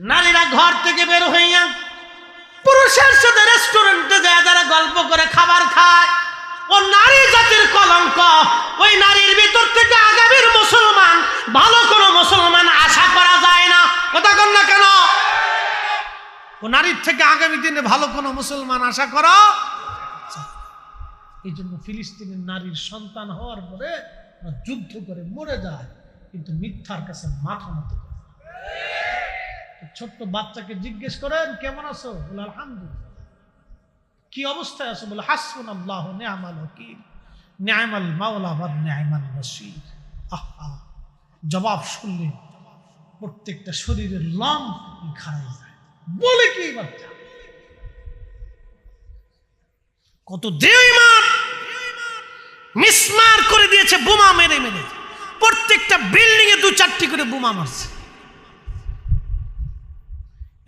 নারীরা ঘর থেকে বের হইয়া পুরুষের সাথে রেস্টুরেন্টে যায় যারা গল্প করে খাবার খায়, ও নারী জাতির কলঙ্ক। ওই নারীর ভিতর থেকে আগামীর মুসলমান, ভালো কোনো মুসলমান আশা করা যায় না। কথা কন না কেন? ও নারীর থেকে আগামী দিনে ভালো কোনো মুসলমান আশা করা। এই জন্য ফিলিস্তিনের নারীর সন্তান হওয়ার পরে যুদ্ধ করে মরে যায়, কিন্তু মিথ্যার কাছে মাথা নত করে। ছোট্ট বাচ্চাকে জিজ্ঞেস করেন কেমন আছো, বলে আলহামদুলিল্লাহ। কি অবস্থায় আছো, বলে হাসবুনাল্লাহু নি'মাল ওয়াকিল নি'মাল মাওলা ওয়া নি'মাল নাসীর। আহা, জবাব শুনলে প্রত্যেকটা শরীরের লম খাড়াই যায়। বলে কি বাচ্চা, কত বেঈমান মিসমার করে দিয়েছে, বোমা মেরে মেরে প্রত্যেকটা বিল্ডিং এ 2-4টি করে বোমা মারছে।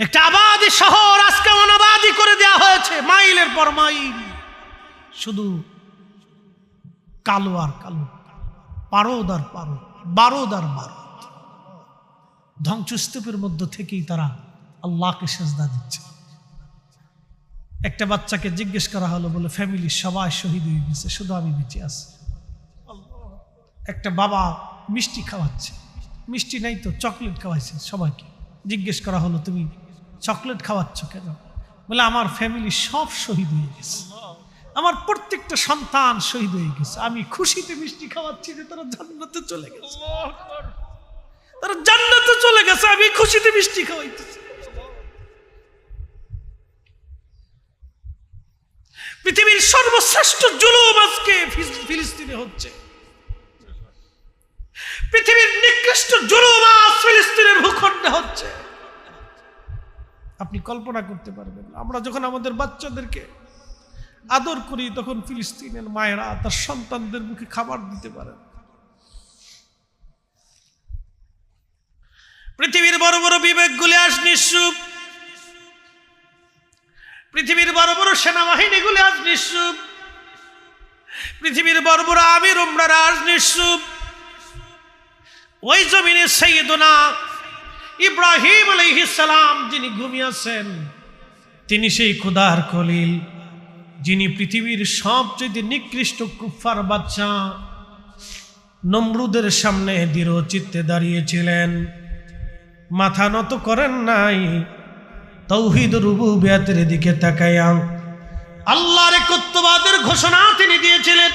একটা আবাদী শহর আজকে অনাবাদী করে দেওয়া হয়েছে, মাইলের পর মাইল শুধু কালো আর কালো, পারদ আর পারদ, বারদ আর বারদ। ধ্বংসস্তূপের মধ্যে থেকেই তারা আল্লাহকে সেজদা দিচ্ছে। একটা বাচ্চাকে জিজ্ঞেস করা হলো, বলে ফ্যামিলির সবাই শহীদ হয়ে গেছে, শুধু আমি বেঁচে আছি। একটা বাবা মিষ্টি খাওয়াচ্ছে, মিষ্টি নাই তো চকলেট খাওয়াইছে সবাইকে। জিজ্ঞেস করা হলো, তুমি চকলেট খাওয়াচ্ছ কেন? বলে আমার ফ্যামিলি সব শহীদ হয়ে গেছে, আমার প্রত্যেকটা সন্তান শহীদ হয়ে গেছে, আমি খুশিতে মিষ্টি খাওয়াচ্ছি যে তারা জান্নাতে চলে গেছে, তারা জান্নাতে চলে গেছে, আমি খুশিতে মিষ্টি খাওয়াইতেছি। পৃথিবীর সর্বশ্রেষ্ঠ জুলুম আজকে ফিলিস্তিনে হচ্ছে। পৃথিবীর নিকৃষ্ট জুলুম আজ ফিলিস্তিনের ভূখণ্ডে হচ্ছে। আপনি কল্পনা করতে পারবেন, আমরা যখন আমাদের বাচ্চাদেরকে আদর করি তখন ফিলিস্তিনের মায়েরা তার সন্তানদের মুখে খাবার দিতে পারেন। পৃথিবীর বড় বড় বিবেকগুলি আজ নিঃসুপ, পৃথিবীর বড় বড় সেনাবাহিনীগুলি আজ নিঃসুপ, পৃথিবীর বড় বড় আমির উমরারা আজ নিঃসুপ। ওই জমিনে সাইয়েদনা ইব্রাহিম আলাইহিস সালাম যিনি ঘুমিয়েছেন, তিনি সেই খোদার খলিল, যিনি পৃথিবীর সবচেয়ে নিকৃষ্ট কুফফার বাদশা নমরুদের সামনে দৃঢ় চিত্তে দাঁড়িয়েছিলেন, মাথা নত করেন নাই, তাওহীদ রুবুবিয়তের দিকে তাকায়া আল্লাহর একত্ববাদের ঘোষণা তিনি দিয়েছিলেন।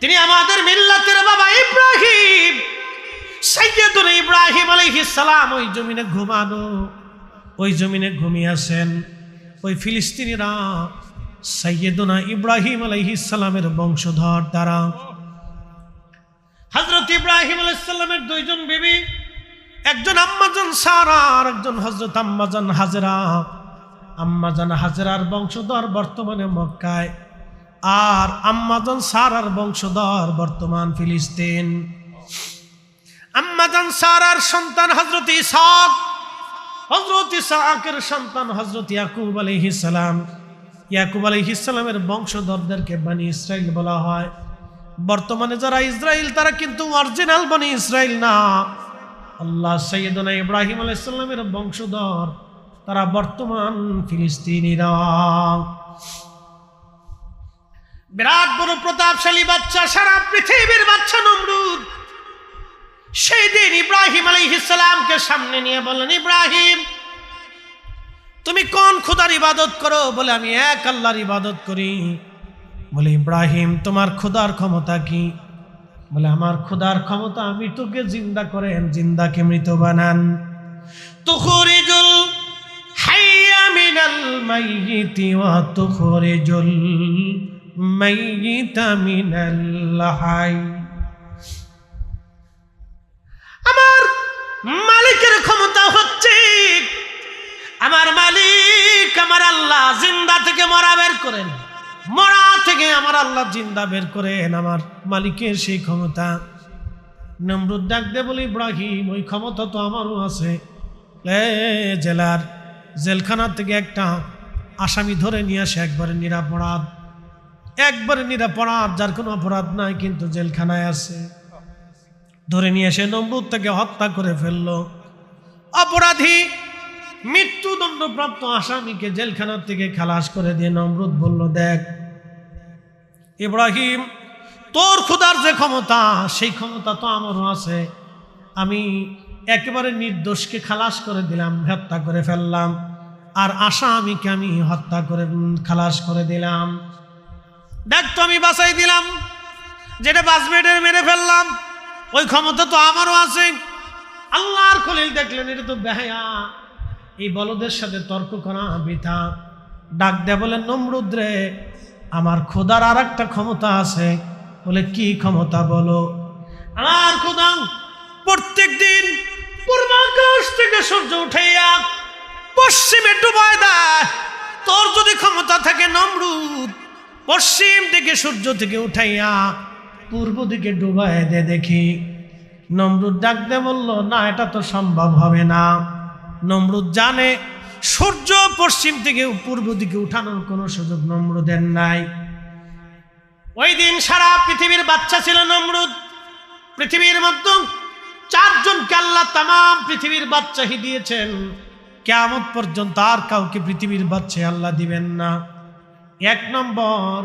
তিনি আমাদের মিল্লাতের বাবা ইব্রাহিম, সাইয়েদুনা ইব্রাহিম আলাইহিস সালাম ওই জমিনে ঘুমানো, ওই জমিনে ঘুমিয়ে আছেন। ওই ফিলিস্তিনিরা সাইয়েদুনা ইব্রাহিম আলাইহিস সালামের বংশধর তারা। হযরত ইব্রাহিম আলাইহিস সালামের দুইজন বিবি, একজন আম্মাজান সারা আর একজন হযরত আম্মাজান হাজরা। আম্মাজান হাজরার বংশধর বর্তমানে মক্কায়, আর আম্মাজান সারার বংশধর বর্তমান ফিলিস্তিন। আম্মাজান সারার সন্তান হযরত ইসহাক, হযরত ইসহাকের সন্তান হযরত ইয়াকুব আলাইহিস সালাম। ইয়াকুব আলাইহিস সালামের বংশধরদেরকে বনি ইসরাইল বলা হয়। বর্তমানে যারা ইসরাইল তারা কিন্তু অরিজিনাল বনি ইসরাইল না। আল্লাহ সাইয়েদনা ইব্রাহিম আলাইহিস সালামের বংশধর তারা বর্তমান ফিলিস্তিনিরা। বিরাট বড় প্রতাপশালী বাচ্চা, সারা পৃথিবীর বাচ্চা নমরুদ। সেই দিন ইব্রাহিম আলাইহিস সালামকে সামনে নিয়ে বললেন, ইব্রাহিম তুমি কোন খোদার ইবাদত করো? বলে আমি এক আল্লাহর ইবাদত করি। বলে ইব্রাহিম তোমার খোদার ক্ষমতা কি? বলে আমার খোদার ক্ষমতা মৃতকে জিন্দা করেন, জিন্দাকে মৃত বানান। তুখরিজুল হাইয়া মিনাল মাইয়িতি ওয়া তুখরিজুল মাইয়িতা মিনাল হাই। আমার মালিকের ক্ষমতা হচ্ছে, আমার মালিক আমার আল্লাহ জিন্দা থেকে মরা বের করেন, মরা থেকে আমার আল্লাহ জিন্দা বের করেন, আমার মালিকের সেই ক্ষমতা। নমরুদ ডাক দে বলে, ইব্রাহিম ওই ক্ষমতা তো আমারও আছে। জেলার জেলখানা থেকে একটা আসামি ধরে নিয়ে আসে, একবারে নিরাপরাধ, একবারে নিরাপরাধ, যার কোনো অপরাধ নাই কিন্তু জেলখানায় আছে। ধরে নিয়ে এসে নমরুদ তাকে হত্যা করে ফেললো। অপরাধী মৃত্যুদণ্ডপ্রাপ্ত আসামিকে জেলখানা থেকে খালাস করে দিয়ে নমরুদ বলল, দেখ ইব্রাহিম, তোর খোদার যে ক্ষমতা সেই ক্ষমতা তো আমারও আছে। আমি একেবারে নির্দোষকে খালাস করে দিলাম, হত্যা করে ফেললাম, আর আসামিকে আমি হত্যা করে খালাস করে দিলাম। দেখ তো আমি বাঁচাই দিলাম, যেটা বাঁচবে এটা মেরে ফেললাম, ওই ক্ষমতা তো আমারও আছে। আল্লাহর খলিল দেখলেন এটা তো বেহায়া, এই বলদের সাথে তর্ক করা বৃথা। ডাক দেয়া বলে, নমরুদ রে, আমার খোদার আর একটা ক্ষমতা আছে। বলে, কি ক্ষমতা বলো? আমার খোদা প্রত্যেক দিন পূর্বাকাশ থেকে সূর্য উঠাইয়া পশ্চিমে ডুবায় দেয়। তোর যদি ক্ষমতা থাকে নমরুদ, পশ্চিম থেকে সূর্য থেকে উঠাইয়া পূর্ব দিকে ডুবায় দে দেখি। নমরুদ ডাক দে বলল, না, এটা তো সম্ভব হবে না। নমরুদ জানে সূর্য পশ্চিম থেকে পূর্ব দিকে উঠানোর কোনো সুযোগ নমরুদের নাই। ওই দিন সারা পৃথিবীর বাচ্চা ছিল নমরুদ। পৃথিবীর মধ্যে 4 জনকে আল্লাহ তামাম পৃথিবীর বাদশাহী দিয়েছেন। কিয়ামত পর্যন্ত আর কাউকে পৃথিবীর বাদশাহী আল্লাহ দিবেন না। 1 নম্বর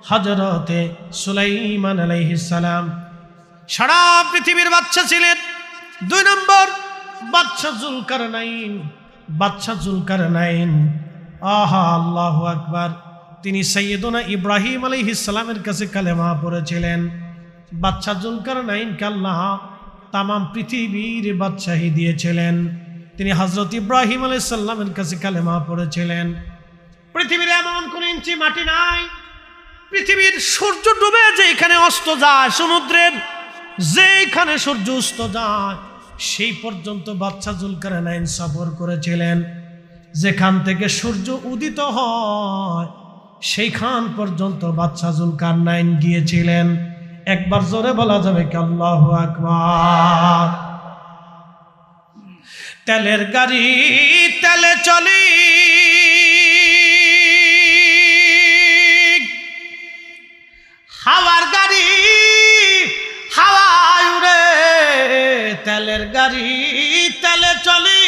হযরতে সুলাইমান আলাইহিস সালাম সারা পৃথিবীর বাদশা ছিলেন। 2 নম্বর বাদশা জুলকারনাইন। আহা, আল্লাহু আকবার, তিনি সাইয়্যিদুনা ইব্রাহিম আলাইহিস সালামের কাছে কালেমা পড়েছিলেন। বাদশা জুলকারনাইনকে আল্লাহ তামাম পৃথিবীর বাদশাহী দিয়েছিলেন। তিনি হযরত ইব্রাহিম আলাইহিস সালামের কাছে কালেমা পড়েছিলেন। পৃথিবীর এমন কোন ইঞ্চি মাটি নাই, পৃথিবীর সূর্য ডুবে যেখানে অস্ত যায়, সমুদ্রের যেখানে সূর্য অস্ত যায়, সেই পর্যন্ত বাদশা জুলকারনাইন সফর করেছিলেন। যেখান থেকে সূর্য উদিত হয় সেইখান পর্যন্ত বাদশা জুলকারনাইন গিয়েছিলেন। একবার জোরে বলা যাবে কি আল্লাহু আকবার? তেলের গাড়ি তেলে চলি, হাওয়ার গাড়ি হাওয়ায় উড়ে, তেলের গাড়ি তেলে চলি,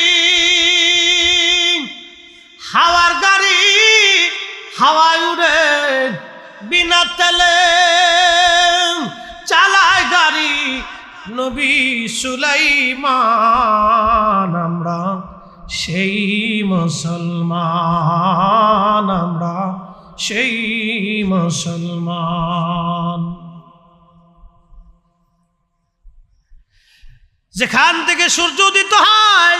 হাওয়ার গাড়ি হাওয়ায় উড়ে, বিনা তেলে চালায় গাড়ি নবী সুলাইমান। আমরা সেই মুসলমান, আমরা সেই মুসলমান। যেখান থেকে সূর্য উদিত হয়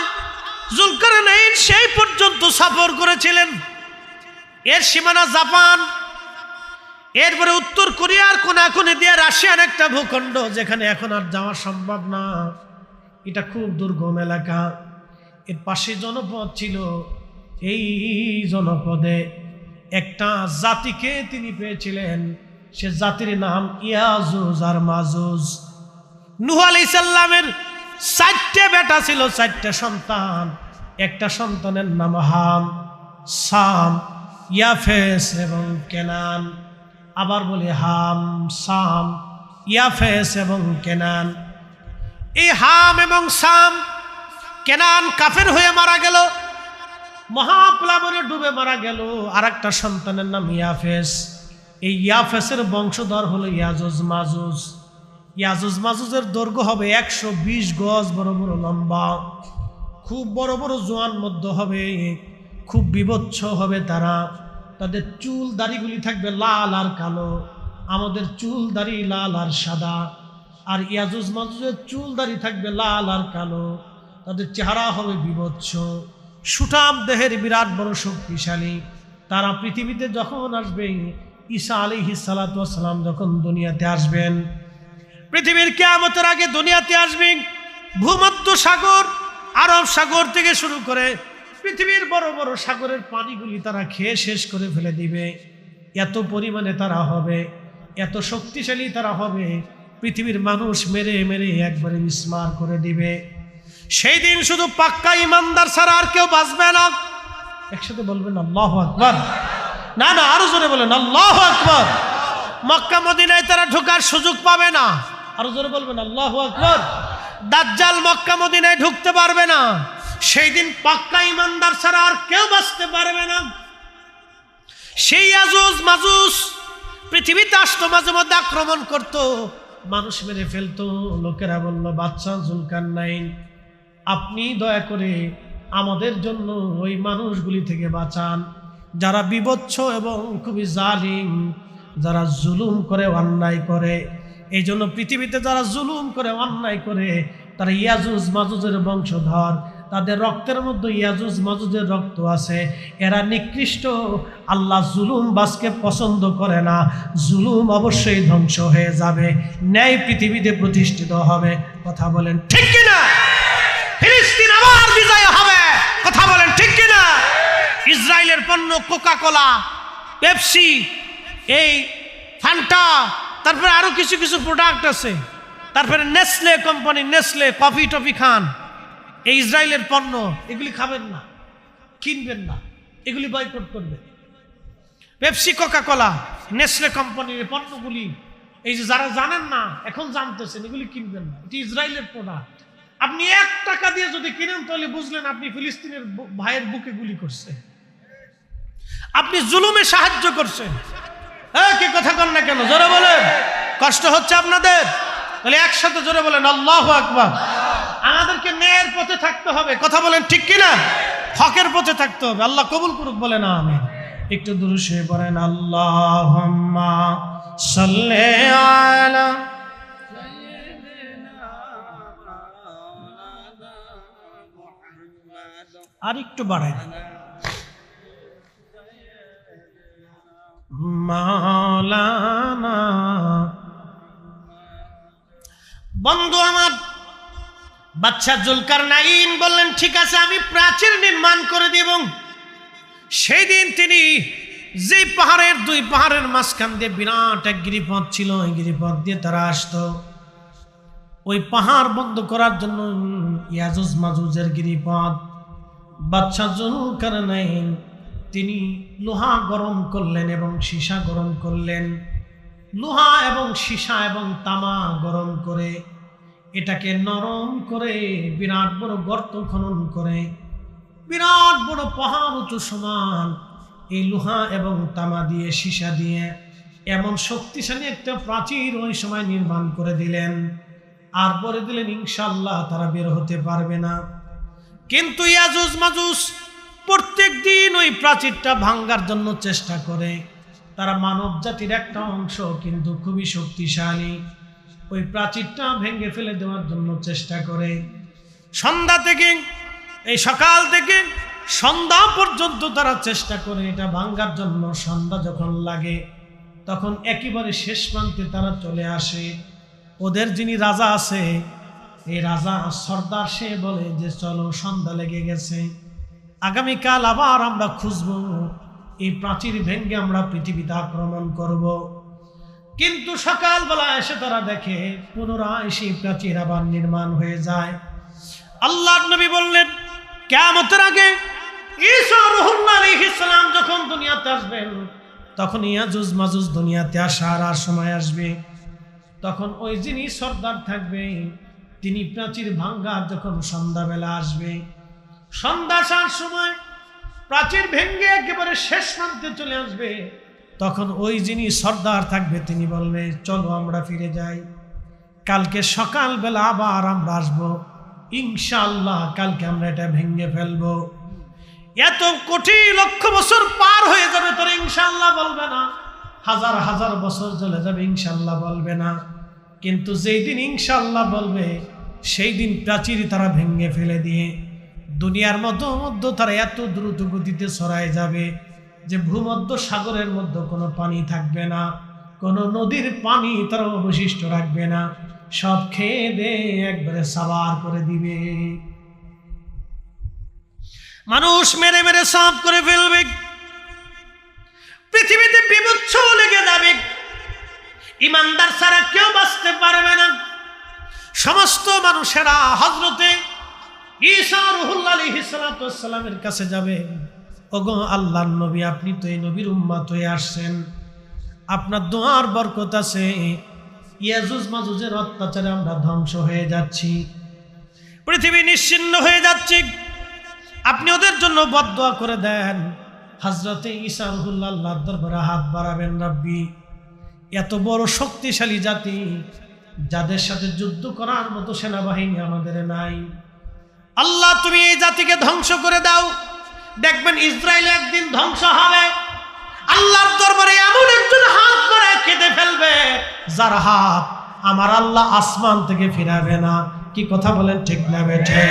জুলকারনাইন সেই পর্যন্ত সফর করেছিলেন। এর সীমানা জাপান, এরপরে উত্তর কোরিয়ার কোনাকুনি দিয়ে রাশিয়ার একটা ভূখণ্ড, যেখানে এখন আর যাওয়া সম্ভব না। এটা খুব দুর্গম এলাকা। এর পাশে জনপদ ছিল। এই জনপদে একটা জাতিকে তিনি পেয়েছিলেন, সে জাতির নাম ইয়াজুজ আর মাজুজ। নূহ আলাইহিস সালামের 4টে বেটা ছিল, 4টে সন্তান। একটা সন্তানের নাম হাম, সাম, ইয়াফেস এবং কেনান। আবার বলি হাম, সাম, ইয়াফেস এবং কেনান। এই হাম এবং সাম, কেনান কাফের হয়ে মারা গেল, মহাপ্লাবনে ডুবে মারা গেল। আর একটা সন্তানের নাম ইয়াফেস। এই ইয়াফেসের বংশধর হলো ইয়াজুজ মাজুজ। ইয়াজুজ মাজুজের দৈর্ঘ্য হবে 120 গজ, বড় বড় লম্বা, খুব বড় বড় জোয়ান মধ্য হবে, খুব বিভৎস হবে তারা। তাদের চুল দাড়িগুলি থাকবে লাল আর কালো, আমাদের চুল দাড়ি লাল আর সাদা। আর ইয়াজুজ মাজুজের চুল দাড়ি থাকবে লাল আর কালো, তাদের চেহারা হবে বিভৎস, সুঠাম দেহের, বিরাট বড় শক্তিশালী। তারা পৃথিবীতে যখন আসবে, ঈসা আলাইহিস সালাতু ওয়াস সালাম যখন দুনিয়াতে আসবেন, পৃথিবীর কিয়ামতের আগে দুনিয়াতে আসবেন, ভূমধ্য সাগর, আরব সাগর থেকে শুরু করে পৃথিবীর বড় বড় সাগরের পানিগুলি তারা খেয়ে শেষ করে ফেলে দিবে। এত পরিমাণে তারা হবে, এত শক্তিশালী তারা হবে, পৃথিবীর মানুষ মেরে মেরে একবারে মিসমার করে দিবে। সেই দিন শুধু পাক্কা ইমানদার ছাড়া আর কেউ বাঁচবে না। একসাথে বলবেন আল্লাহু আকবার। না না, আরো জোরে বলেন আল্লাহু আকবার। মক্কা মদিনায় তারা ঢোকার সুযোগ পাবে না। আরো জোরে বলবেন আল্লাহু আকবার। দাজ্জাল মক্কা মদিনায় ঢুকতে পারবে না। সেই দিন পাক্কা ইমানদার ছাড়া আর কেউ বাঁচতে পারবে না। সেই ইয়াজুজ মাজুজ পৃথিবীতে আসতো, মাঝে মধ্যে আক্রমণ করত, মানুষ মেরে ফেলতো। লোকেরা বলল, বাদশা জুলকারনাইন, আপনি দয়া করে আমাদের জন্য ওই মানুষগুলি থেকে বাঁচান, যারা বিভৎস এবং খুবই জালিম, যারা জুলুম করে অন্যায় করে। এই জন্য পৃথিবীতে যারা জুলুম করে অন্যায় করে তারা ইয়াজুজ মাজুজের বংশধর, তাদের রক্তের মধ্যে ইয়াজুজ মাজুজের রক্ত আছে। এরা নিকৃষ্ট, আল্লাহ জুলুম বাসকে পছন্দ করে না। জুলুম অবশ্যই ধ্বংস হয়ে যাবে, ন্যায় পৃথিবীতে প্রতিষ্ঠিত হবে। কথা বলেন ঠিক কিনা? ফিলিস্তিন আবার বিজয় হবে। কথা বলেন ঠিক কিনা? ইসরায়েলের পণ্য কোকা কোলা, পেপসি, এই ফান্টা, তারপরে আরো কিছু কিছু প্রোডাক্ট আছে, তারপরে Nestle company, Nestle coffee toffee খান, এই ইসরায়েলের পণ্য, এগুলি খাবেন না, কিনবেন না, এগুলি বয়কট করবেন। পেপসি, কোকা কোলা, নেসলে কোম্পানির পণ্যগুলি, এই যে যারা জানেন না এখন জানতেছেন, এগুলি কিনবেন না, এটি ইসরায়েলের প্রোডাক্ট। আপনি 1 টাকা দিয়ে যদি কিনেন তাহলে বুঝলেন আপনি ফিলিস্তিনের ভাইয়ের বুকে গুলি করছে, আপনি জুলুমে সাহায্য করছেন। কি কথা কন না কেন? জোরে বলেন। কষ্ট হচ্ছে আপনাদের? তাহলে একসাথে জোরে বলেন আল্লাহু আকবার। আমাদেরকে ন্যায়ের পথে থাকতে হবে। কথা বলেন ঠিক কিনা? হকের পথে থাকতে হবে। আল্লাহ কবুল করুক, বলেন আমিন। একটু দুরূদ শরীফ পড়েন, আল্লাহুম্মা সাল্লি আলা আর একটু বাড়ায় মাওলানা। বন্ধু আমার, বাদশা জুলকারনাইন বললেন, ঠিক আছে আমি প্রাচীর নির্মাণ করে দিব। সেই দিন তিনি যে পাহাড়ের, 2 পাহাড়ের মাঝখান দিয়ে বিরাট এক গিরিপথ ছিল, ওই গিরিপথ দিয়ে তারা আসতো। ওই পাহাড় বন্ধ করার জন্য ইয়াজুজ মাজুজের গিরিপথ, বাদশা জুলকারনাইন তিনি লোহা গরম করলেন এবং সীসা গরম করলেন। লোহা এবং সীসা এবং তামা গরম করে এটাকে নরম করে বিরাট বড় গর্ত খনন করে বিরাট বড় পাহাড় উঁচু সমান এই লোহা এবং তামা দিয়ে, সীসা দিয়ে এমন শক্তিশালী একটা প্রাচীর ওই সময় নির্মাণ করে দিলেন। আর বলে দিলেন ইনশাআল্লাহ তারা বের হতে পারবে না। কিন্তু ইয়াজুজ মাজুজ প্রত্যেক দিন ওই প্রাচীরটা ভাঙ্গার জন্য চেষ্টা করে। তারা মানব জাতির একটা অংশ, কিন্তু খুবই শক্তিশালী। ওই প্রাচীরটা ভেঙে ফেলে দেওয়ার জন্য চেষ্টা করে। সন্ধ্যা থেকে, এই সকাল থেকে সন্ধ্যা পর্যন্ত তারা চেষ্টা করে এটা ভাঙ্গার জন্য। সন্ধ্যা যখন লাগে তখন একেবারে শেষ প্রান্তে তারা চলে আসে। ওদের যিনি রাজা আছে, এই রাজা সর্দার, সে বলে যে চলো সন্ধ্যা লেগে গেছে, আগামীকাল আবার আমরা খুঁজবো, এই প্রাচীর ভেঙে আমরা পৃথিবীতে আক্রমণ করব। কিন্তু সকালবেলা এসে তারা দেখে পুনরায় সেই প্রাচীর আবার নির্মাণ হয়ে যায়। আল্লাহর নবী বললেন, কিয়ামতের আগে ঈসা রূহুল্লাহ আলাইহিস সালাম যখন দুনিয়াতে আসবেন, তখন ইয়াজুজ মাজুজ দুনিয়াতে আসার আর সময় আসবে। তখন ওই যিনি সর্দার থাকবে তিনি প্রাচীর ভাঙ্গার যখন সন্ধ্যাবেলা আসবে, সন্ধ্যা আসার সময় প্রাচীর ভেঙে একেবারে শেষ প্রান্তে চলে আসবে, তখন ওই যিনি সর্দার থাকবে তিনি বলবে, চলো আমরা ফিরে যাই, কালকে সকালবেলা আবার আমরা আসবো, ইনশাআল্লাহ কালকে আমরা এটা ভেঙে ফেলবো। এত কোটি লক্ষ বছর পার হয়ে যাবে, তোর ইনশাআল্লাহ বলবে না। হাজার হাজার বছর চলে যাবে, ইনশাআল্লাহ বলবে না। কিন্তু যেই দিন ইনশাআল্লাহ বলবে সেই দিন প্রাচীর তারা ভেঙে ফেলে দিয়ে দুনিয়ার মধ্যে তারা এত দ্রুত গতিতে ছড়ায় যাবে যে ভূমধ্য সাগরের মধ্যে কোনো পানি থাকবে না, কোনো নদীর পানি তারা অবশিষ্ট রাখবে না, সব খেয়ে দিয়ে একবারে সাবার করে দিবে। মানুষ মেরে মেরে সাফ করে ফেলবে, পৃথিবীতে বিভৎস লেগে যাবে, ইমানদার ছাড়া কেউ বাঁচতে পারবে না। সমস্ত মানুষেরা হযরতে ঈসা রূহুল্লাহ আলাইহিস সালামের কাছে যাবে, ওগো আল্লাহর নবী, আপনি তো এই নবীর উম্মত হয়ে আসছেন, আপনার দোয়ার বরকত আছে, ইয়াজুজ মাজুজের অত্যাচারে আমরা ধ্বংস হয়ে যাচ্ছি, পৃথিবী নিশ্চিহ্ন হয়ে যাচ্ছি, আপনি ওদের জন্য বদদোয়া করে দেন। হযরতে ঈসা রুহুল্লাহ আল্লাহর দরবারে হাত বাড়াবেন, রব্বি এত বড় শক্তিশালী জাতি যাদের সাথে যুদ্ধ করার মতো সেনাবাহিনী আমাদের নাই, আল্লাহ তুমি এই জাতিকে ধ্বংস করে দাও। দেখবেন ইসরায়েল একদিন ধ্বংস হবে। আল্লাহর দরবারে এমন একজন হাত করে কেঁদে ফেলবে যার হাত আমার আল্লাহ আসমান থেকে ফিরাবে না। কি কথা বলেন, ঠিক না বেঠে?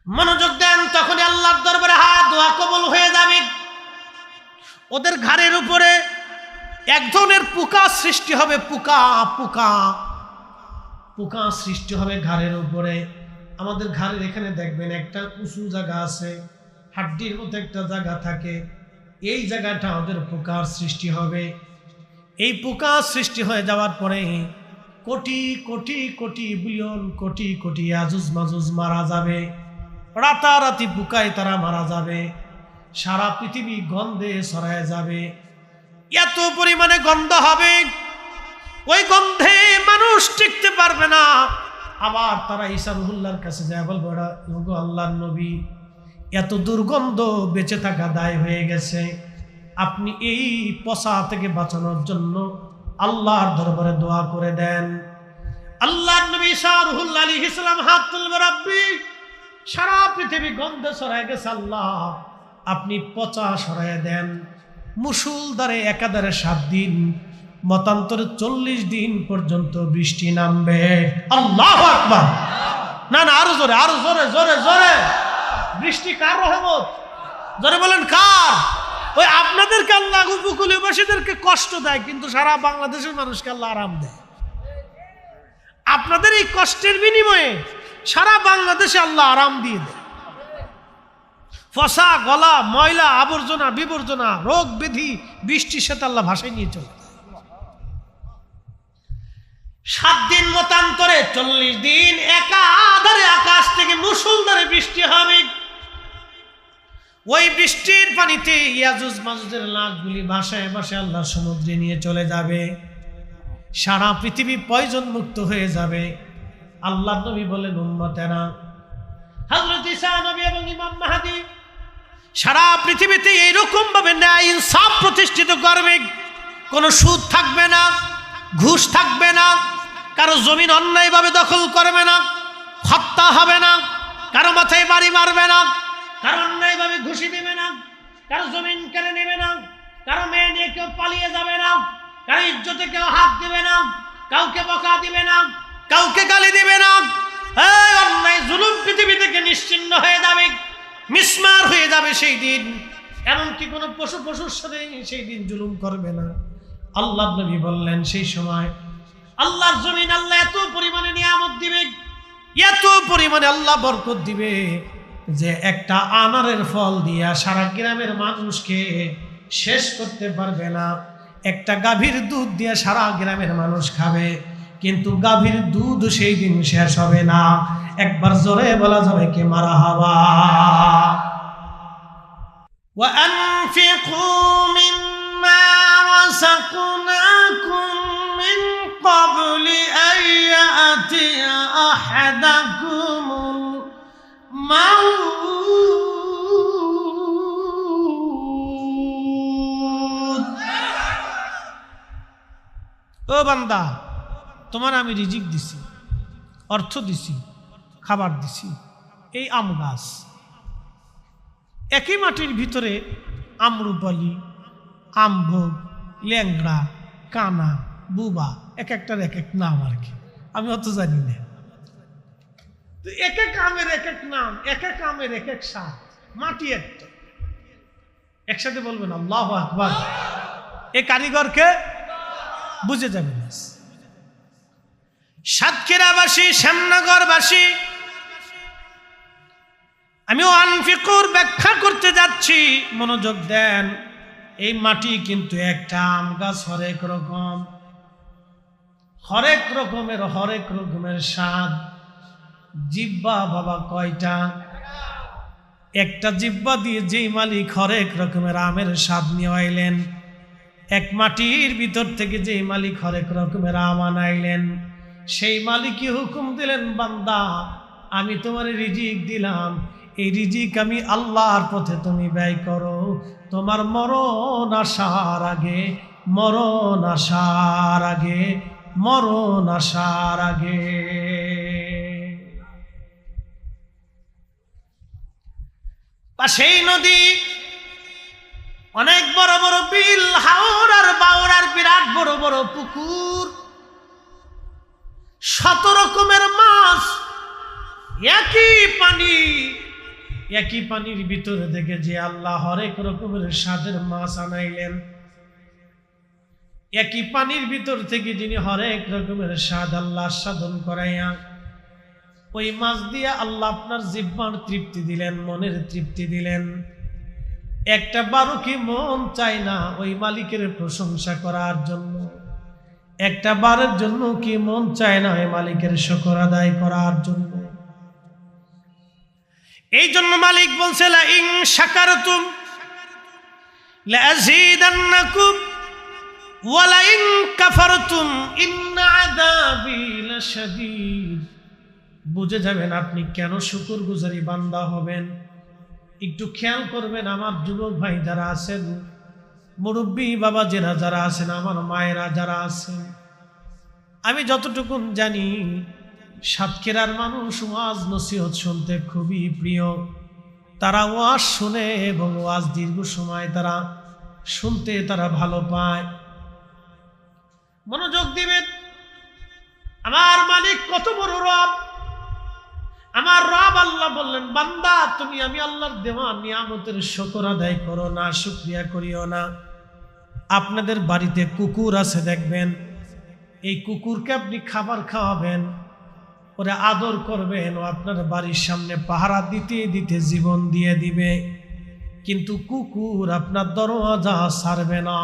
মনোযোগ দেন, তখন আল্লাহর দরবারে হাত দোয়া কবুল হয়ে যাবে। ওদের ঘাড়ের উপরে এক ধরনের পোকা সৃষ্টি হবে, পোকা পোকা পোকা সৃষ্টি হবে ঘাড়ের উপরে। আমাদের ঘাড়ের এখানে দেখবেন একটা উঁচু জায়গা আছে, হাড্ডির মতো একটা জায়গা থাকে, এই জায়গাটা ওদের পোকার সৃষ্টি হবে। এই পোকা সৃষ্টি হয়ে যাওয়ার পরে কোটি কোটি কোটি বিলিয়ন কোটি কোটি আজুজ মাজুজ মারা যাবে, রাতারাতি পোকায় তারা মারা যাবে, সারা পৃথিবী গন্ধে ছড়ায় যাবে, এত পরিমাণে গন্ধ হবে, ওই গন্ধে মানুষ টিকতে পারবে না। আবার তারা ঈসা রুহুল্লাহর কাছে যায়, বলবো আল্লাহর নবী এত দুর্গন্ধ বেঁচে থাকা দায় হয়ে গেছে, আপনি এই পচা থেকে বাঁচানোর জন্য আল্লাহর দরবারে দোয়া করে দেন। আল্লাহর নবী ঈসা রুহুল্লাহ আলাইহিস সালাম হাত তুলবে, রব্বি সারা পৃথিবী গন্ধে ছড়ায় গেছে, আল্লাহ আপনি পচা সরায় দেন। মুষলধারে একাধারে 7 দিন, মতান্তরে 40 দিন পর্যন্ত বৃষ্টি নামবে। আল্লাহু আকবার। না না, আরো জোরে, আরো জোরে, জোরে জোরে। বৃষ্টি কার রহমত? জোরে বলেন কার? ওই আপনাদেরকে আল্লাহ উপকূলীয়বাসীদেরকে কষ্ট দেয়, কিন্তু সারা বাংলাদেশের মানুষকে আল্লাহ আরাম দেয়। আপনাদের এই কষ্টের বিনিময়ে সারা বাংলাদেশে আল্লাহ আরাম দিয়ে দেয়। ফসা গলা, ময়লা, আবর্জনা, বিবর্জনা, রোগ ব্যাধি বৃষ্টির সাথে আল্লাহ ভাসায় নিয়ে চলে। 7 দিন মতান্তরে 40 দিন একাধারে আকাশ থেকে মুষলধারে বৃষ্টি হবে। ওই বৃষ্টির পানিতে ইয়াজুজ মাজুজের লাশগুলি ভাসায় ভাসায় আল্লাহ সমুদ্রে নিয়ে চলে যাবে, সারা পৃথিবী পয়জন মুক্ত হয়ে যাবে। আল্লাহ নবী বলেন, উম্মতেরা হযরত ঈসা নবী এবং ইমাম মাহদী সারা পৃথিবীতে এইরকম ভাবে ন্যায় ইনসাফ প্রতিষ্ঠিত করবে। কোনো সুদ থাকবে না, ঘুষ থাকবে না, কারো জমিন অন্যায়ভাবে দখল করবে না, হত্যা হবে না, কারো মাথায় বাড়ি মারবে না, কারো অন্যায়ভাবে ঘুষি দেবে না, কারো জমিন কেড়ে নেবে না, কারো মেয়ে নিয়ে কেউ পালিয়ে যাবে না, কারো ইজ্জতে কেউ হাত দিবে না, কাউকে বকা দিবে না, কাউকে গালি দিবে না। এই অন্যায় জুলুম পৃথিবী থেকে নিশ্চিহ্ন হয়ে যাবে, মিসমার হয়ে যাবে সেই দিন। এমনকি কোনো পশুর সাথে সেই দিন জুলুম করবে না। আল্লাহ নবী বললেন, সেই সময় আল্লাহর জমিন আল্লাহ এত পরিমাণে নিয়ামত দিবে, এত পরিমাণে আল্লাহ বরকত দিবে যে একটা আনারের ফল দিয়া সারা গ্রামের মানুষকে শেষ করতে পারবে না। একটা গাভীর দুধ দিয়ে সারা গ্রামের মানুষ খাবে, কিন্তু গাভীর দুধ সেই দিন শেষ হবে না। একবার জোরে বলা যাবে কি মারহাবা। ওয়া আনফিকু মিম্মা রাযাকনাকুম মিন ক্বাবলি আন ইয়াতিয়া আহাদাকুমুল মাউত। ও বান্দা, তোমার আমি রিজিক দিছি, অর্থ দিছি, খাবার দিছি। এই আম গাছ, একই মাটির ভিতরে আমরুপালি, আমভোগ, ল্যাংড়া, কানা, বুবা, এক একটার এক এক নাম আর কি, আমি অত জানি না। এক এক আমের এক এক নাম, এক এক আমের এক এক স্বাদ, মাটি একটা। একসাথে বলবেন আল্লাহু আকবার। এই কারিগরকে বুঝে যাবেন। সাতক্ষীরাবাসী, শ্যামনগরবাসী, আমিও আনফিকুর ব্যাখ্যা করতে যাচ্ছি, মনোযোগ দেন। এই মাটি কিন্তু একটা আম গাছ, হরেক রকম, হরেক রকমের স্বাদ। জিহ্বা বাবা কয়টা? একটা জিহ্বা দিয়ে যেই মালিক হরেক রকমের আমের স্বাদ নিয়ে আইলেন, এক মাটির ভিতর থেকে যেই মালিক হরেক রকমের আম আনাইলেন, সেই মালিকই হুকুম দিলেন, বান্দা আমি তোমার রিজিক দিলাম, এই রিজিক আমি আল্লাহর পথে তুমি ব্যয় করো। তোমার মরণ আসার আগে, মরণ আসার আগে, মরণ আসার আগে। পাশেই নদী, অনেক বড় বড় বিল, হাওর আর বাওর আর বিরাট বড় বড় পুকুর, 7 রকমের মাছ, একই পানি। একই পানির ভিতরে থেকে যে আল্লাহ হরেক রকমের স্বাদের মাছ আনাইলেন, একই পানির ভিতর থেকে যিনি হরেক রকমের স্বাদ আল্লাহ সাধন করাইয়া ওই মাছ দিয়ে আল্লাহ আপনার জিহ্বার তৃপ্তি দিলেন, মনের তৃপ্তি দিলেন। একটা বারো কি মন চায় না ওই মালিকের প্রশংসা করার জন্য? একটা বারের জন্য কি মন চায় না ওই মালিকের শুকর আদায় করার জন্য? এই জন্য মালিক বলছে, লা ইন শাকারতুম লা আযীদান্নাকুম ওয়া লা ইন কাফারতুম ইন্না আযাবি লাশাদীদ। বুঝে যাবেন আপনি কেন শুকরগুজারি বান্দা হবেন। একটু খেয়াল করবেন, আমার যুবক ভাই যারা আছেন, মুরব্বী বাবাজিরা যারা আছেন, আমার মায়েরা যারা আছেন, আমি যতটুকু জানি সাতক্ষীরার মানুষ ওয়াজ নসিহত শুনতে খুবই প্রিয়। তারা ওয়াজ শুনে এবং ওয়াজ দীর্ঘ সময় তারা শুনতে তারা ভালো পায়। মনোযোগ দিবেন, আমার মালিক কত বড় রব। আমার রব আল্লাহ বললেন, বান্দা তুমি আমি আল্লাহর দেওয়া নিয়ামতের শুকর আদায় করো না, শুকরিয়া করিও না। আপনাদের বাড়িতে কুকুর আছে দেখবেন, এই কুকুরকে আপনি খাবার খাওয়াবেন, ওরে আদর করবেন, ও আপনার বাড়ির সামনে পাহারা দিতে দিতে জীবন দিয়ে দিবে, কিন্তু কুকুর আপনার দরওয়াজা ছাড়বে না।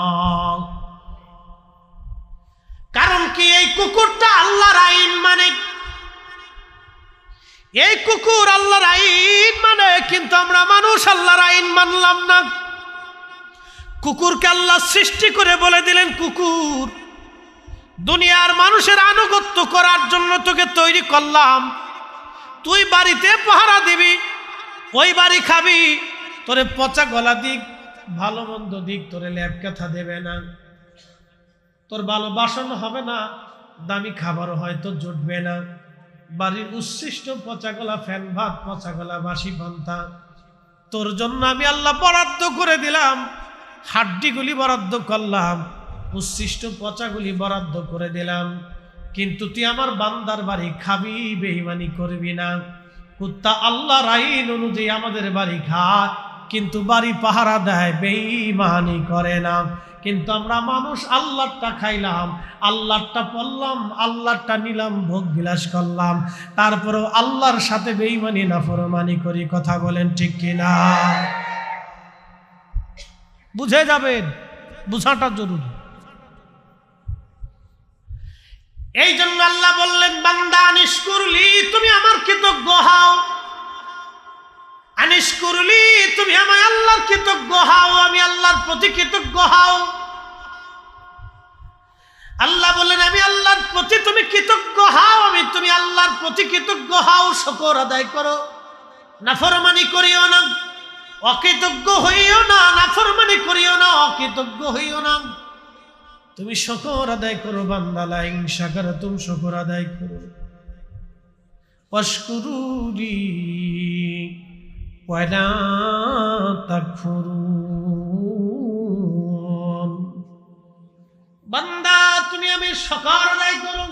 কারণ কি? এই কুকুরটা আল্লাহর আইন মানে। এই কুকুর আল্লাহর আইন মানে, কিন্তু আমরা মানুষ আল্লাহর আইন মানলাম না। কুকুরকে আল্লাহ সৃষ্টি করে বলে দিলেন, কুকুর দুনিয়ার মানুষের আনুগত্য করার জন্য তোকে তৈরি করলাম, তুই বাড়িতে পাহারা দিবি, ওই বাড়ি খাবি, তোরে পচা গলা দিক, ভালো মন্দ দিক, তোরে ল্যাপ কথা দেবে না, তোর ভালো বাসন হবে না, দামি খাবারও হয়তো জুটবে না, বাড়ির উচ্ছিষ্ট পচা গলা ফ্যান ভাত, পচা গলা বাসি পান্তা তোর জন্য আমি আল্লাহ বরাদ্দ করে দিলাম। হাড্ডিগুলি বরাদ্দ করলাম, উচ্ছিষ্ট পচাগুলি বরাদ্দ করে দিলাম, কিন্তু তুই আমার বান্দার বাড়ি খাবি, বেঈমানি করবি না। কুত্তা আল্লাহর আইন অনুযায়ী আমাদের বাড়ি খায়, কিন্তু বাড়ি পাহারা দেয়, বেঈমানি করে না। কিন্তু আমরা মানুষ আল্লাহটা খাইলাম, আল্লাহটা পড়লাম, আল্লাহটা নিলাম, ভোগ বিলাস করলাম, তারপরেও আল্লাহর সাথে বেঈমানি নাফরমানি করি। কথা বলেন ঠিক কিনা? বুঝে যাবেন, বুঝাটা জরুরি। এই জন্য আল্লাহ বললেন, বান্দা আনিশকুরলি, তুমি আমার কৃতজ্ঞ হও। আনিশকুরলি, তুমি আমার আল্লাহর কৃতজ্ঞ হও, আমি আল্লাহর প্রতি কৃতজ্ঞ হও। আল্লাহ বললেন, আমি আল্লাহর প্রতি তুমি কৃতজ্ঞ হও, আমি তুমি আল্লাহর প্রতি কৃতজ্ঞ হও, শুকর আদায় করো, নাফরমানি করিও না, অকৃতজ্ঞ হইও না, নাফরমানি করিও না, অকৃতজ্ঞ হইও না, তুমি শুকর আদায় করো। বান্দা লা ইন শাকারতুম, শুকর আদায় করো। ওয়াশকুরুলি ওয়া লা তাকফুরুন। বান্দা তুমি আমি শুকর আদায় করো,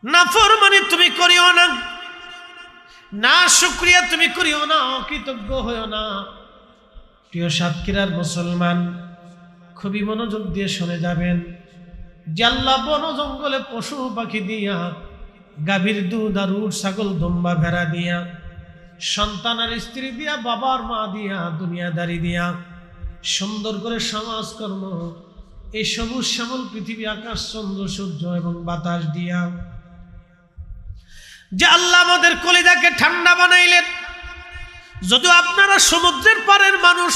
নাফরমানি তুমি করিও না, না শুকরিয়া তুমি করিও না, অকৃতজ্ঞ হইও না। প্রিয় সাতক্ষীরার মুসলমান, খুবই মনোযোগ দিয়ে শুনে যাবেন যে আল্লাহ বন জঙ্গলে পশু পাখি দিয়া, গাভীর দুধ আর উট ছাগল দুম্বা ভেড়া দিয়া, সন্তান আর স্ত্রী দিয়া, বাবার মা দিয়া, দুনিয়াদারি দিয়া, সুন্দর করে সমাজকর্ম, এই সবুজ শ্যামল পৃথিবী, আকাশ, চন্দ্র, সূর্য এবং বাতাস দিয়া যে আল্লাহ আমাদের কলিজাকে ঠান্ডা বানাইলেন। যদিও আপনারা সমুদ্রের পারের মানুষ,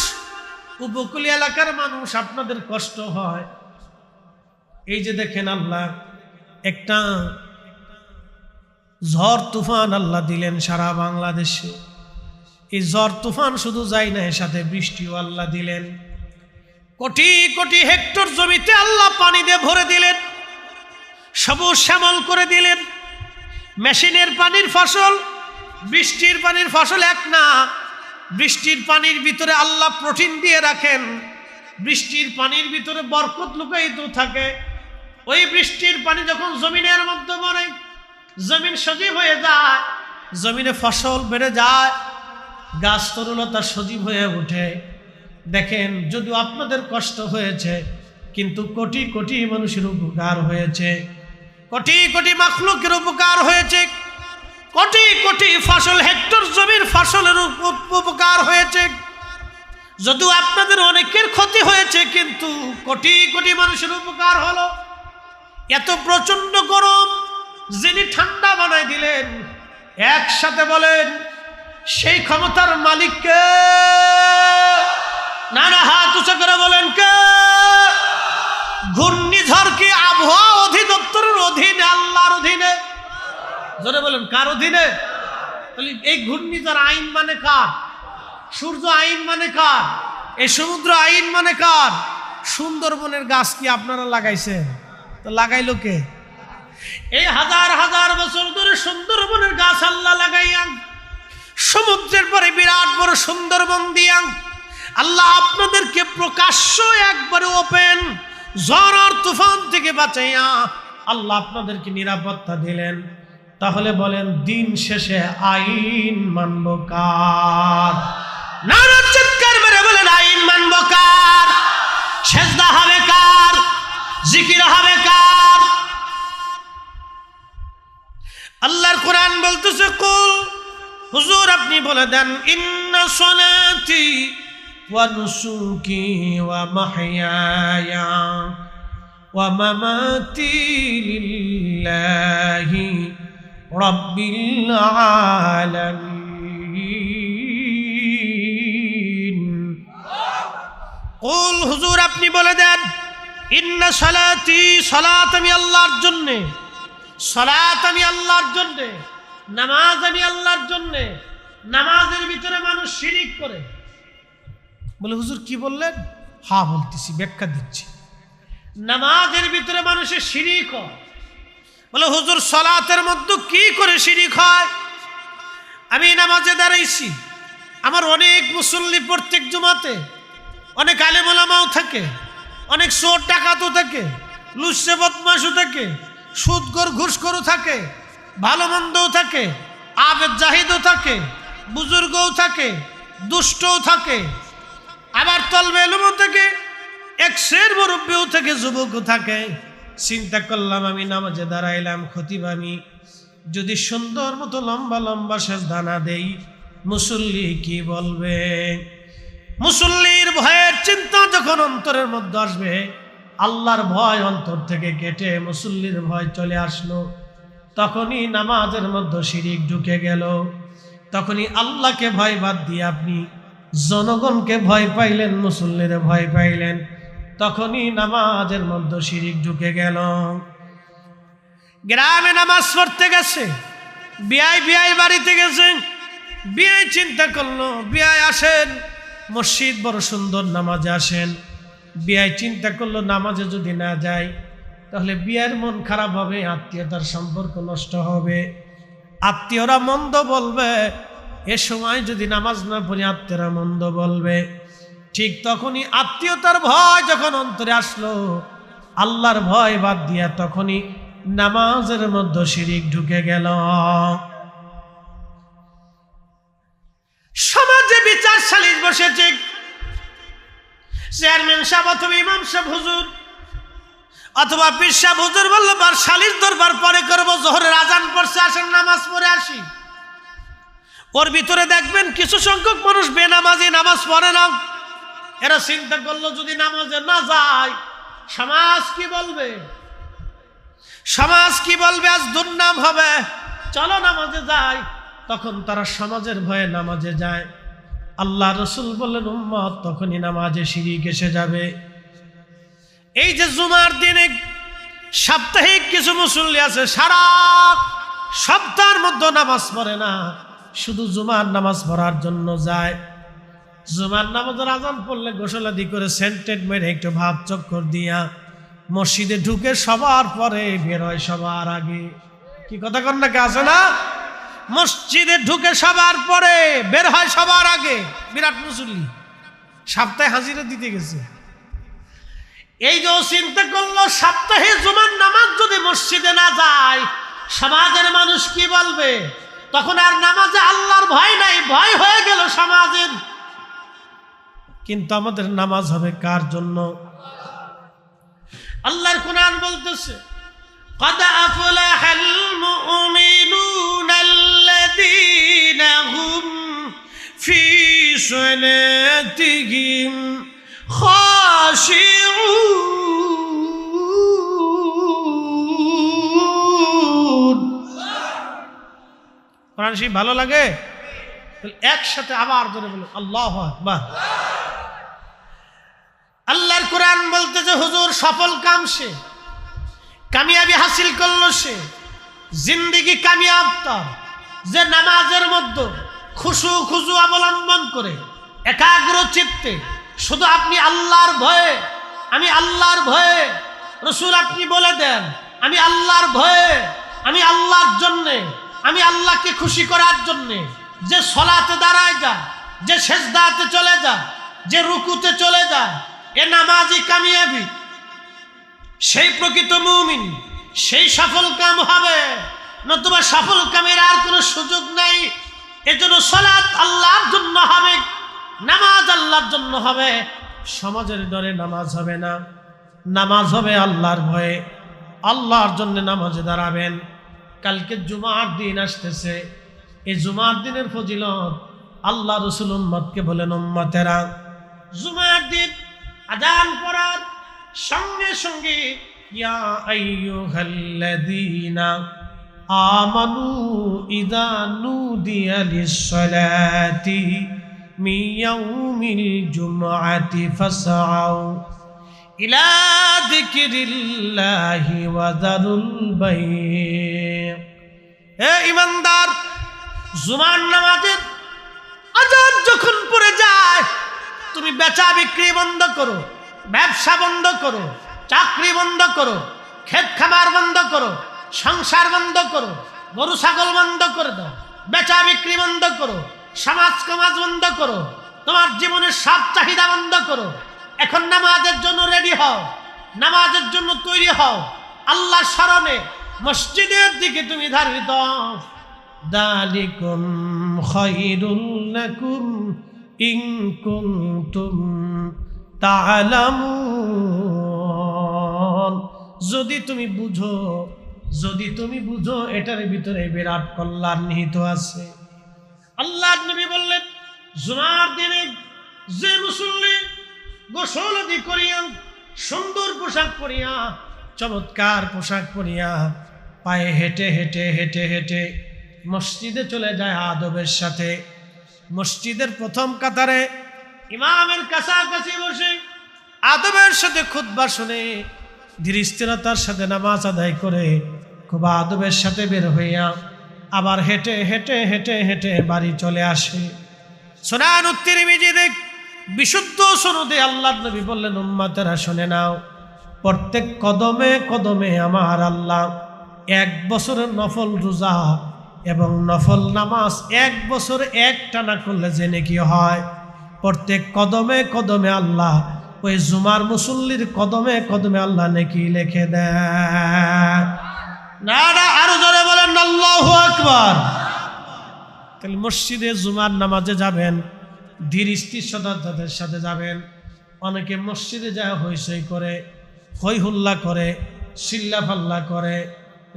উপকূলীয় এলাকার মানুষ, আপনাদের কষ্ট হয়। এই যে দেখেন আল্লাহ একটা ঝড় তুফান আল্লাহ দিলেন সারা বাংলাদেশে। এই ঝড় তুফান শুধু যায় না, এর সাথে বৃষ্টিও আল্লাহ দিলেন। কোটি কোটি হেক্টর জমিতে আল্লাহ পানি দিয়ে ভরে দিলেন, সবুজ শ্যামল করে দিলেন। মেশিনের পানির ফসল বৃষ্টির পানির ফসল এক না। বৃষ্টির পানির ভিতরে আল্লাহ প্রোটিন দিয়ে রাখেন, বৃষ্টির পানির ভিতরে বরকত লুকায়িত থাকে। ওই বৃষ্টির পানি যখন জমিনের মধ্যে পড়ে, জমিন সজীব হয়ে যায়, জমিনে ফসল বেড়ে যায়, গাছ তরুলতা সজীব হয়ে ওঠে। দেখেন, যদিও আপনাদের কষ্ট হয়েছে, কিন্তু কোটি কোটি মানুষের উপকার হয়েছে, কোটি কোটি মাখলুকের উপকার হয়েছে, কোটি কোটি ফসল হেক্টর জমির ফসলের উপকার হয়েছে। যদিও আপনাদের অনেকের ক্ষতি হয়েছে, কিন্তু কোটি কোটি মানুষের উপকার হলো। এত প্রচন্ড গরম যিনি ঠান্ডা বানাই দিলেন, একসাথে বলেন সেই ক্ষমতার মালিককে। না না, হাত উঁচু করে বলেন কে? ঘূর্ণিঝড় কি আবহাওয়া অধিদপ্তরের অধীনে? আল্লাহর অধীনে। জোরে বলেন, কার অধীনে? এই ঘূর্ণিঝড় আইন মানে কার? সূর্য আইন মানে কার? এই সমুদ্র আইন মানে কার? সুন্দরবনের গাছ কি আপনারা লাগাইছেন? তো লাগাইলো কে? এই হাজার হাজার বছর ধরে সুন্দরবনের গাছ আল্লাহ লাগাইয়ান, সমুদ্রের পরে বিরাট বড় সুন্দরবন দিয়ান আল্লাহ আপনাদেরকে প্রকাশ্য একবারে ওপেন ঝড় আর তুফান থেকে বাঁচাইয়া আল্লাহ আপনাদেরকে নিরাপত্তা দিলেন। তাহলে বলেন, দিন শেষে আইন মানব কার? নানা চিৎকার মেরে বলেন, আইন মানব কার? সেজদা হবে কার? জিকির হবে কার? আল্লাহর কোরআন বলতেছে, কুল, হুজুর আপনি বলে দেন, ইন্না সলাতি ওয়া নুসুকি ওয়া মাহইয়ায়া ওয়া মামাতি লিল্লাহি রাব্বিল আলামিন। কুল, হুজুর আপনি বলে দেন, ইন্না সলাতি, সালাত আমি আল্লাহর জন্যে, সালাত আমি আল্লাহর জন্যে, নামাজ আমি আল্লাহর জন্যে। নামাজের ভিতরে মানুষ শিরিক করে। বলে, হুজুর কি বললেন? হ্যাঁ বলতেছি, ব্যাখ্যা দিচ্ছি। নামাজের ভিতরে মানুষের শিরিক হয়। বলে, হুজুর সালাতের মধ্যে কি করে শিরিক হয়? আমি নামাজে দাঁড়াইছি, আমার অনেক মুসল্লি প্রত্যেক জুমাতে, অনেক আলেম ওলামাও থাকে, অনেক চোর ডাকাতও থাকে, লুচ্চে বদমাশও থাকে, সুদখোর ঘুষখোরও থাকে, ভালো মন্দও থাকে, আবেদ জাহিদও থাকে, বুজুর্গও থাকে, দুষ্টও থাকে, আবার তলবে এলুমও থাকে, একশের মুরব্বীও থাকে, যুবকও থাকে। চিন্তা করলাম, আমি নামাজে দাঁড়াইলাম, খতিব আমি যদি সুন্দর মতো লম্বা লম্বা সেজদা না দেই, মুসল্লি কি বলবে? মুসল্লির ভয়ের চিন্তা যখন অন্তরের মধ্যে আসবে, আল্লাহর ভয় অন্তর থেকে কেটে মুসল্লির ভয় চলে আসলো, তখনই নামাজের মধ্যে শিরিক ঢুকে গেল। তখনই আল্লাহকে ভয় বাদ দিয়ে আপনি জনগণকে ভয় পাইলেন, মুসল্লিরে ভয় পাইলেন, তখনই নামাজের মধ্যে শিরিক ঢুকে গেল। গ্রামে নামাজ পড়তে গেছে, বিআই বাড়িতে গেছে, বিআই চিন্তা করলো, বিআই আসেন মসজিদ, বড় সুন্দর নামাজে আসেন। বিআই চিন্তা করলো, নামাজে যদি না যায় তাহলে বিয়ের মন খারাপ হবে, আত্মীয়তার সম্পর্ক নষ্ট হবে, আত্মীয়রা মন্দ বলবে। এ সময় যদি নামাজ না পড়ি আত্মীয়রা মন্দ বলবে। ঠিক তখনই আত্মীয়তার ভয় যখন অন্তরে আসলো, আল্লাহর ভয় বাদ দিয়া তখনই নামাজের মধ্যে শিরিক ঢুকে গেল। সমাজে বিচার সালিশ বসেছে, চেয়ারম্যান সাহেব অথবা ইমাম সাহেব হুজুর অথবা পীর সাহেব হুজুর বললো, বার সালিশ দরবার পরে করবো, জোহরের আজান পড়ছে, আসেন নামাজ পড়ে আসি। ওর ভিতরে দেখবেন কিছু সংখ্যক মানুষ বেনামাজি, নামাজ পড়ে না। এরা চিন্তা করলো, যদি নামাজে না যায় সমাজ কি বলবে? সমাজ কি বলবে? আজ দুর্নাম হবে, চলো নামাজে যাই। তখন তারা সমাজের ভয়ে নামাজে যায়। আল্লাহ রসুল বললেন, উম্মত তখনই নামাজে শিরিক এসে যাবে। এই যে জুমার দিনে সাপ্তাহিক কিছু মুসল্লি আছে সারা সপ্তাহের মধ্যে নামাজ পড়ে না, শুধু জুমার নামাজ পড়ার জন্য যায়। জুমার নামাজের আজান পড়লে গোসলাদি করে সেন্টেড মেরে একটু ভাব চক্কর দিয়া মসজিদে ঢুকে সবার পরে বের হয় সবার আগে। কি কথা কন নাকি আছে না? মসজিদে ঢুকে সবার পরে বের হয় সবার আগে। বিরাট মুসল্লি, সপ্তাহে হাজিরা দিতে গেছে। এই যে চিন্তা করলো সপ্তাহে জুমার নামাজ যদি মসজিদে না যায় সমাজের মানুষ কি বলবে? তখন আর নামাজে আল্লাহর ভয় নাই, ভয় হয়ে গেল সমাজের। কিন্তু আমাদের নামাজ হবে কার জন্য? আল্লাহর কোরআন বলতেছে قد أفلح المؤمنون الذين هم في صلاتهم خاشعون। কোরআন শরীফ ভালো লাগে? একসাথে আবার ধরে বলো আল্লাহু আকবার। আল্লাহর কোরআন বলতেছে হুজুর সফল কাম সে, কামিয়াবি হাসিল করলো সে, জিন্দেগি কামিয়াব তার যে নামাজের মধ্যে খুশু অবলম্বন করে একাগ্র চিত্তে শুধু আপনি আল্লাহর ভয়ে, আমি আল্লাহর ভয়ে, রসূল আপনি বলে দেন আমি আল্লাহর ভয়ে, আমি আল্লাহর জন্যে, আমি আল্লাহকে খুশি করার জন্যে যে সলাতে দাঁড়ায় যায়, যে সেজদাতে চলে যায়, যে রুকুতে চলে যায়, এ নামাজি কামিয়াবি, সেই প্রকৃত মুমিন, সেই সফল কাম হবে। নতুবা সফল কামের আর কোনো সুযোগ নাই। এজন্য সালাত আল্লাহর জন্য হবে, নামাজ আল্লাহর জন্য হবে। সমাজের ডরে নামাজ হবে না, নামাজ হবে আল্লাহর ভয়ে। আল্লাহর জন্য নামাজে দাঁড়াবেন। কালকে জুমার দিন আসতেছে, এই জুমার দিনের ফজিলত আল্লাহ রসুল উম্মতকে বলেন, উম্মতেরা জুমার দিন আযান পড়ার সঙ্গে সঙ্গে ইয়া আইয়ুহাল্লাযীনা আমানু ইযা নুদিয়া লিস-সালাতি মিন ইয়াউমিল জুমআতি ফাসআউ ইলা যিকরিল্লাহি ওয়া যারুল বাই'। হে ঈমানদার, জুমার নামাজের আযান যখন পড়ে যায় তুমি বেচা বিক্রি বন্ধ করো, ব্যবসা বন্ধ করো, চাকরি বন্ধ করো, ক্ষেত খামার বন্ধ করো, সংসার বন্ধ করো, গরু ছাগল বন্ধ করে দাও, বেচা বিক্রি বন্ধ করো, সমাজ সমাজ বন্ধ করো, তোমার জীবনের সব চাহিদা বন্ধ করো। এখন নামাজের জন্য রেডি হও, নামাজের জন্য তৈরি হও। আল্লাহ স্মরণে মসজিদের দিকে তুমি ধাবিত। যালিকুম খায়রুল লাকুম ইন কুনতুম তা'লামুন। যদি তুমি বুঝো এটার ভিতরে বিরাট কল্যাণ নিহিত আছে। আল্লাহর নবী বললেন, জুমার দিনে যে মুসল্লি গোসল আদি করিয়া সুন্দর পোশাক পরিয়া, চমৎকার পোশাক পরিয়া পায়ে হেঁটে হেঁটে হেঁটে হেঁটে মসজিদে চলে যায় আদবের সাথে, মসজিদের প্রথম কাতারে ইমামের কাছাকাছি বসে আদবের সাথে খুতবা শুনে ধীর স্থিরতার সাথে নামাজ আদায় করে খুব আদবের সাথে বের হইয়া আবার হেঁটে হেঁটে হেঁটে হেঁটে বাড়ি চলে আসে। সুনান তিরমিজিতে বিশুদ্ধ সনদে আল্লাহর নবী বললেন, উম্মতেরা শুনে নাও, প্রত্যেক কদমে কদমে আমার আল্লাহ 1 বছরের নফল রোজা এবং নফল নামাজ 1 বছর একটানা করলে যে নেকি হয়, প্রত্যেক কদমে কদমে আল্লাহ ওই জুমার মুসল্লির কদমে কদমে আল্লাহ নেকি লিখে দেয়। না আরো জোরে বলেন আল্লাহু আকবার। তাহলে মসজিদে জুমার নামাজে যাবেন, ধীর স্থিরতার সাথে যাবেন। অনেকে মসজিদে যায় হইচই করে, হই হুল্লা করে, চিল্লা ফাল্লা করে,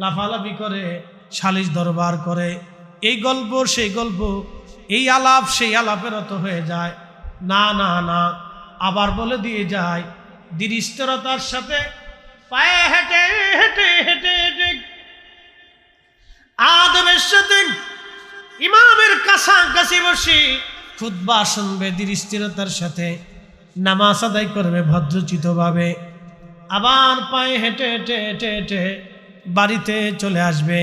লাফালাফি করে, সালিশ দরবার করে, এই গল্প সেই গল্প, এই আলাপ সেই আলাপের মতো হয়ে যায়। না না না, আবার বলে দিয়ে যায় ধীর স্থিরতার সাথে পায়ে হেঁটে হেঁটে হেঁটে হেঁটে আদবের সাথে ইমামের কাছাকাছি বসে খুতবা শুনবে, ধীর স্থিরতার সাথে নামাজ আদায় করবে ভদ্রচিতভাবে। আবার পায়ে হেঁটে হেঁটে হেঁটে হেঁটে বাড়িতে চলে আসবে।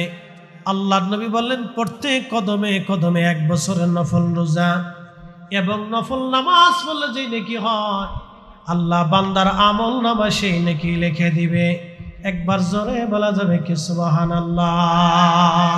আল্লাহর নবী বললেন প্রত্যেক কদমে কদমে 1 বছরের নফল রোজা এবং নফল নামাজ পড়লে যেই নেকি হয়, আল্লাহ বান্দার আমল নামা সেই নেকি লিখে দিবে। একবার জোরে বলা যাবে কি সুবহানাল্লাহ।